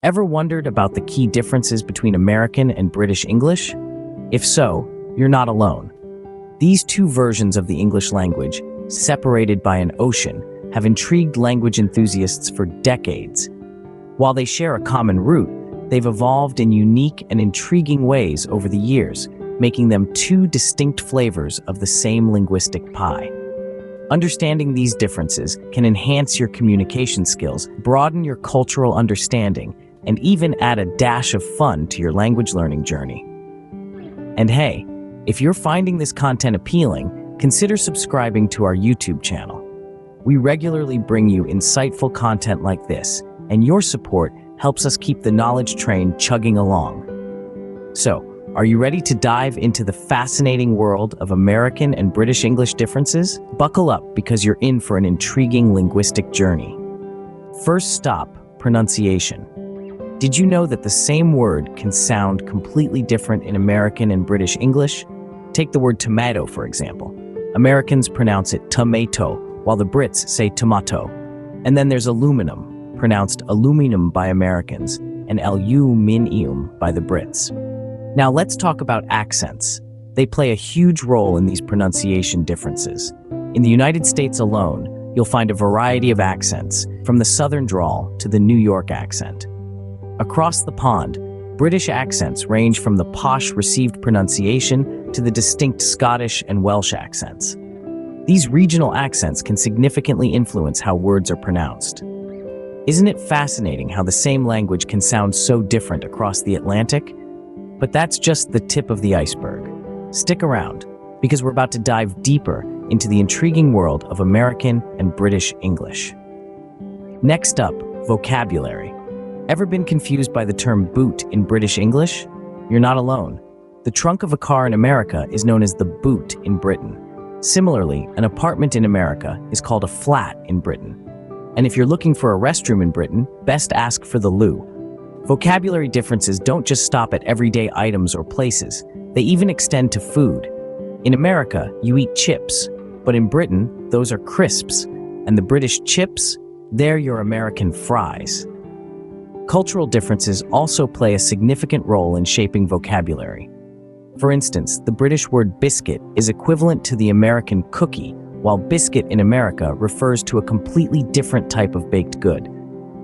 Ever wondered about the key differences between American and British English? If so, you're not alone. These two versions of the English language, separated by an ocean, have intrigued language enthusiasts for decades. While they share a common root, they've evolved in unique and intriguing ways over the years, making them two distinct flavors of the same linguistic pie. Understanding these differences can enhance your communication skills, broaden your cultural understanding, and even add a dash of fun to your language learning journey. And hey, if you're finding this content appealing, consider subscribing to our YouTube channel. We regularly bring you insightful content like this, and your support helps us keep the knowledge train chugging along. So, are you ready to dive into the fascinating world of American and British English differences? Buckle up because you're in for an intriguing linguistic journey. First stop, pronunciation. Did you know that the same word can sound completely different in American and British English? Take the word tomato, for example. Americans pronounce it tomato, while the Brits say tomato. And then there's aluminum, pronounced aluminum by Americans, and aluminium by the Brits. Now let's talk about accents. They play a huge role in these pronunciation differences. In the United States alone, you'll find a variety of accents, from the Southern drawl to the New York accent. Across the pond, British accents range from the posh received pronunciation to the distinct Scottish and Welsh accents. These regional accents can significantly influence how words are pronounced. Isn't it fascinating how the same language can sound so different across the Atlantic? But that's just the tip of the iceberg. Stick around, because we're about to dive deeper into the intriguing world of American and British English. Next up, vocabulary. Ever been confused by the term boot in British English? You're not alone. The trunk of a car in America is known as the boot in Britain. Similarly, an apartment in America is called a flat in Britain. And if you're looking for a restroom in Britain, best ask for the loo. Vocabulary differences don't just stop at everyday items or places. They even extend to food. In America, you eat chips, but in Britain, those are crisps. And the British chips, they're your American fries. Cultural differences also play a significant role in shaping vocabulary. For instance, the British word biscuit is equivalent to the American cookie, while biscuit in America refers to a completely different type of baked good.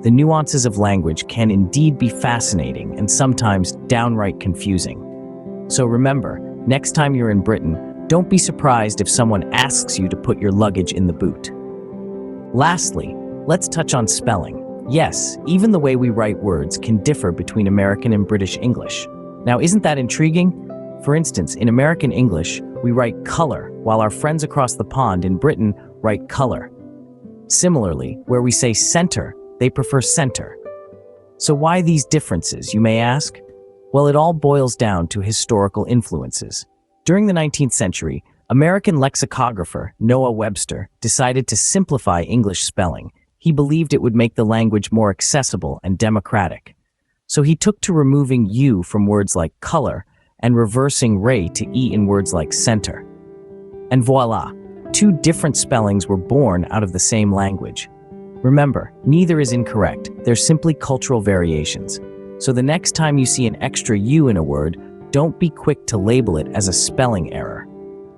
The nuances of language can indeed be fascinating and sometimes downright confusing. So remember, next time you're in Britain, don't be surprised if someone asks you to put your luggage in the boot. Lastly, let's touch on spelling. Yes, even the way we write words can differ between American and British English. Now, isn't that intriguing? For instance, in American English, we write color, while our friends across the pond in Britain write color. Similarly, where we say center, they prefer center. So why these differences, you may ask? Well, it all boils down to historical influences. During the 19th century, American lexicographer Noah Webster decided to simplify English spelling. He believed it would make the language more accessible and democratic. So he took to removing U from words like color and reversing ray to E in words like center. And voila, two different spellings were born out of the same language. Remember, neither is incorrect, they're simply cultural variations. So the next time you see an extra U in a word, don't be quick to label it as a spelling error.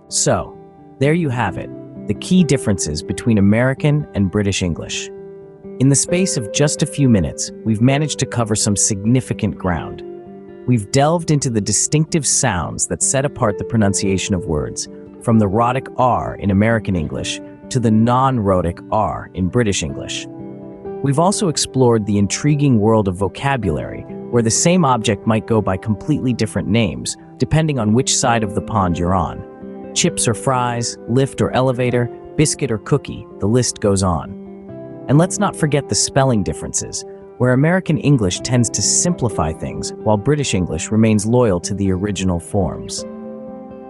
So, there you have it, the key differences between American and British English. In the space of just a few minutes, we've managed to cover some significant ground. We've delved into the distinctive sounds that set apart the pronunciation of words, from the rhotic R in American English to the non-rhotic R in British English. We've also explored the intriguing world of vocabulary, where the same object might go by completely different names, depending on which side of the pond you're on. Chips or fries, lift or elevator, biscuit or cookie, the list goes on. And let's not forget the spelling differences, where American English tends to simplify things, while British English remains loyal to the original forms.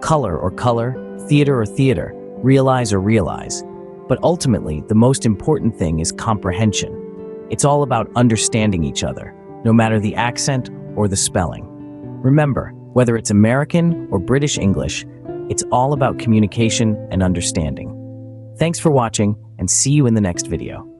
Color or color, theater or theater, realize or realize. But ultimately, the most important thing is comprehension. It's all about understanding each other, no matter the accent or the spelling. Remember, whether it's American or British English, it's all about communication and understanding. Thanks for watching, and see you in the next video.